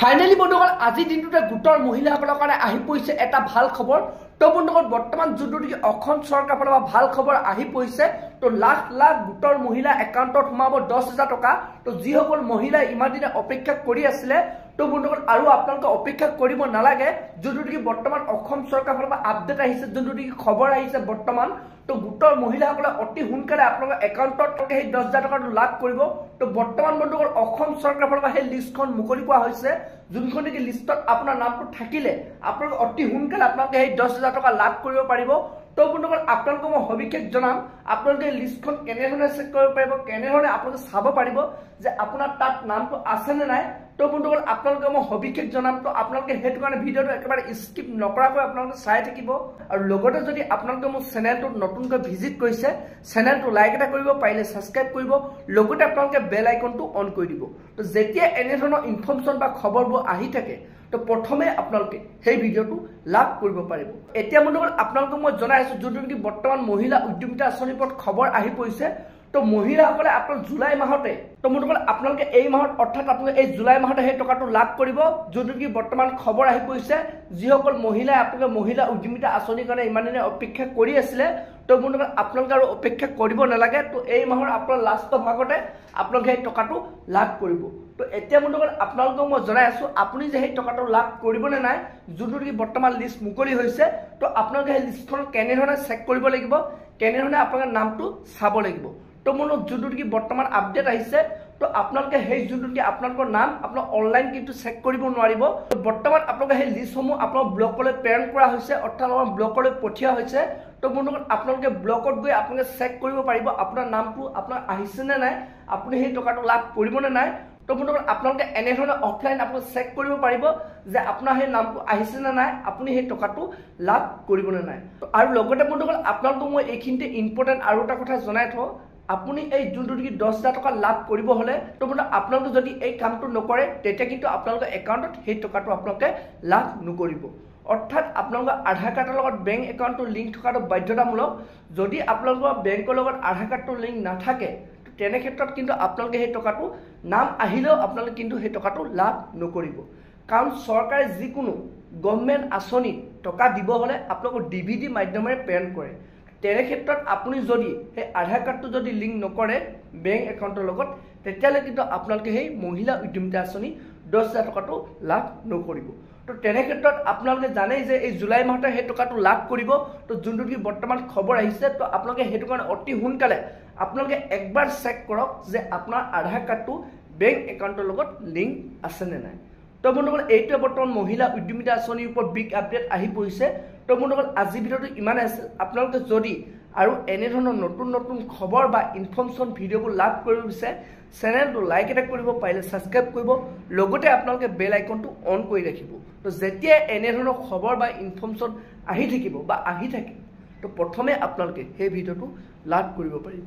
Finally বন্ধুসকল আজি দিনটোতে গোটৰ মহিলাসকলৰ কাৰণে আহি পৰিছে এটা ভাল খবৰ। তো বন্ধুসকল বৰ্তমান যোনটো নেকি অসম চৰকাৰৰ পৰা ভাল খবৰ আহি পৰিছে। তো লাখ লাখ গোটৰ মহিলা একাউণ্টত সোমাব 10,000 টকা। তো যিসকল মহিলাই ইমান দিনে অপেক্ষা কৰি আছিলে তো বন্ধুসকল আৰু আপোনালোকে অপেক্ষা কৰিব নালাগে। যোনটো নেকি বৰ্তমান অসম চৰকাৰৰ পৰা আপডেট আহিছে, যোনটো নেকি খবৰ আহিছে বৰ্তমান। তো গোটৰ মহিলাসকলে অতি সোনকালে আপোনালোকৰ একাউণ্টত সেই 10,000 টকাটো লাভ কৰিব। তো বৰ্তমান বন্ধুসকল অসম চৰকাৰৰ পৰা সেই লিষ্টখন মুকলি কৰা হৈছে, যোনখন নেকি লিষ্টত আপোনাৰ নামটো থাকিলে আপোনালোকে অতি সোনকালে আপোনালোকে সেই 10,000 টকা লাভ কৰিব পাৰিব। তো বন্ধুসকল আপোনালোকক মই সবিশেষ জনাম আপোনালোকে লিষ্টখন কেনেধৰণে চেক কৰিব পাৰিব, কেনেধৰণে আপোনালোকে চাব পাৰিব যে আপোনাৰ তাত নামটো আছে নে নাই। তো বন্ধুসকল আপোনালোকে মই সবিশেষ জনাম। তো আপোনালোকে সেইটো কাৰণে ভিডিঅ'টো একেবাৰে স্কিপ নকৰাকৈ আপোনালোকে চাই থাকিব। আৰু লগতে যদি আপোনালোকে মোৰ চেনেলটোত নতুনকৈ ভিজিট কৰিছে, চেনেলটো লাইক এটা কৰিব, পাৰিলে ছাবস্ক্ৰাইব কৰিব, লগতে আপোনালোকে বেল আইকনটো অন কৰি দিব। তো যেতিয়া এনেধৰণৰ ইনফৰ্মেশ্যন বা খবৰবোৰ আহি থাকে তো প্ৰথমে আপোনালোকে সেই ভিডিঅ'টো লাভ কৰিব পাৰিব। এতিয়া বন্ধুসকল আপোনালোকক মই জনাই আছো যোনটো নেকি বৰ্তমান মহিলা উদ্যমিতা আঁচনিৰ ওপৰত খবৰ আহি পৰিছে। তো মহিলাসকলে আপোনাৰ জুলাই মাহতে তো বন্ধুসকল আপোনালোকে এই মাহত অৰ্থাৎ আপোনালোকে এই জুলাই মাহতে সেই টকাটো লাভ কৰিব, যোনটো নেকি বৰ্তমান খবৰ আহি পৰিছে। যিসকল মহিলাই আপোনালোকে মহিলা উদ্যমিতা আঁচনিৰ কাৰণে ইমান দিনে অপেক্ষা কৰি আছিলে তো বন্ধুসকল আপোনালোকে আৰু অপেক্ষা কৰিব নালাগে। তো এই মাহৰ আপোনাৰ লাষ্টৰ ভাগতে আপোনালোকে সেই টকাটো লাভ কৰিব। তো এতিয়া বন্ধুসকল আপোনালোকক মই জনাই আছো আপুনি যে সেই টকাটো লাভ কৰিবনে নাই, যোনটো নেকি বৰ্তমান লিষ্ট মুকলি হৈছে। তো আপোনালোকে সেই লিষ্টখন কেনেধৰণে চেক কৰিব লাগিব, কেনেধৰণে আপোনালোকৰ নামটো চাব লাগিব। তো মোৰ যোনটো নেকি বৰ্তমান আপডেট আহিছে তো আপোনালোকে সেই যোনটো নেকি আপোনালোকৰ নাম আপোনাক অনলাইন কিন্তু চেক কৰিব নোৱাৰিব। তো বৰ্তমান আপোনালোকে সেই লিষ্টসমূহ আপোনাৰ ব্লকলৈ প্ৰেৰণ কৰা হৈছে, অৰ্থাৎ আমাৰ ব্লকলৈ পঠিওৱা হৈছে। তো বন্ধুসকল আপোনালোকে ব্লকত গৈ আপোনালোকে চেক কৰিব পাৰিব আপোনাৰ নামটো আপোনাৰ আহিছে নে নাই, আপুনি সেই টকাটো লাভ কৰিবনে নাই। তো বন্ধুসকল আপোনালোকে এনেধৰণে অফলাইন আপোনালোকে চেক কৰিব পাৰিব যে আপোনাৰ সেই নামটো আহিছে নে নাই, আপুনি সেই টকাটো লাভ কৰিবনে নাই। আৰু লগতে বন্ধুসকল আপোনালোকক মই এইখিনিতে ইম্পৰ্টেণ্ট আৰু এটা কথা জনাই থওঁ, আপুনি এই যোনটো নেকি 10,000 টকা লাভ কৰিব হলে তো বন্ধু আপোনালোকে যদি এই কামটো নকৰে তেতিয়া কিন্তু আপোনালোকৰ একাউণ্টত সেই টকাটো আপোনালোকে লাভ নকৰিব। অৰ্থাৎ আপোনালোকৰ আধাৰ কাৰ্ডৰ লগত বেংক একাউণ্টটো লিংক থকাটো বাধ্যতামূলক। যদি আপোনালোকৰ বেংকৰ লগত আধাৰ কাৰ্ডটো লিংক নাথাকে তেনে ক্ষেত্ৰত কিন্তু আপোনালোকে সেই টকাটো নাম আহিলেও আপোনালোকে কিন্তু সেই টকাটো লাভ নকৰিব। কাৰণ চৰকাৰে যিকোনো গভৰ্ণমেণ্ট আঁচনিত টকা দিব হলে আপোনালোকৰ DVD মাধ্যমেৰে প্ৰেৰণ কৰে। তেনে ক্ষেত্ৰত আপুনি যদি সেই আধাৰ কাৰ্ডটো যদি লিংক নকৰে বেংক একাউণ্টৰ লগত তেতিয়াহ'লে কিন্তু আপোনালোকে সেই মহিলা উদ্যমিতা আঁচনি 10,000 টকাটো লাভ নকৰিব। তো তেনে ক্ষেত্ৰত আপোনালোকে জানেই যে এই জুলাই মাহতে সেই টকাটো লাভ কৰিব। তো যোনটো কি বৰ্তমান খবৰ আহিছে তো আপোনালোকে সেইটো কাৰণে অতি সোনকালে আপোনালোকে একবাৰ চেক কৰক যে আপোনাৰ আধাৰ কাৰ্ডটো বেংক একাউণ্টৰ লগত লিংক আছে নে নাই। তো বন্ধুসকল এইটোৱে বৰ্তমান মহিলা উদ্যমিতা আঁচনিৰ ওপৰত বিগ আপডেট আহি পৰিছে। তো বন্ধুসকল আজি ভিডিঅ'টো ইমানে আছিল। আপোনালোকে যদি আৰু এনেধৰণৰ নতুন নতুন খবৰ বা ইনফৰ্মেশ্যন ভিডিঅ'বোৰ লাভ কৰিব বিচাৰে চেনেলটো লাইক এটা কৰিব, পাৰিলে ছাবস্ক্ৰাইব কৰিব, লগতে আপোনালোকে বেল আইকনটো অন কৰি ৰাখিব। তো যেতিয়া এনেধৰণৰ খবৰ বা ইনফৰ্মেশ্যন আহি থাকিব বা আহি থাকে তো প্ৰথমে আপোনালোকে সেই ভিডিঅ'টো লাভ কৰিব পাৰিব।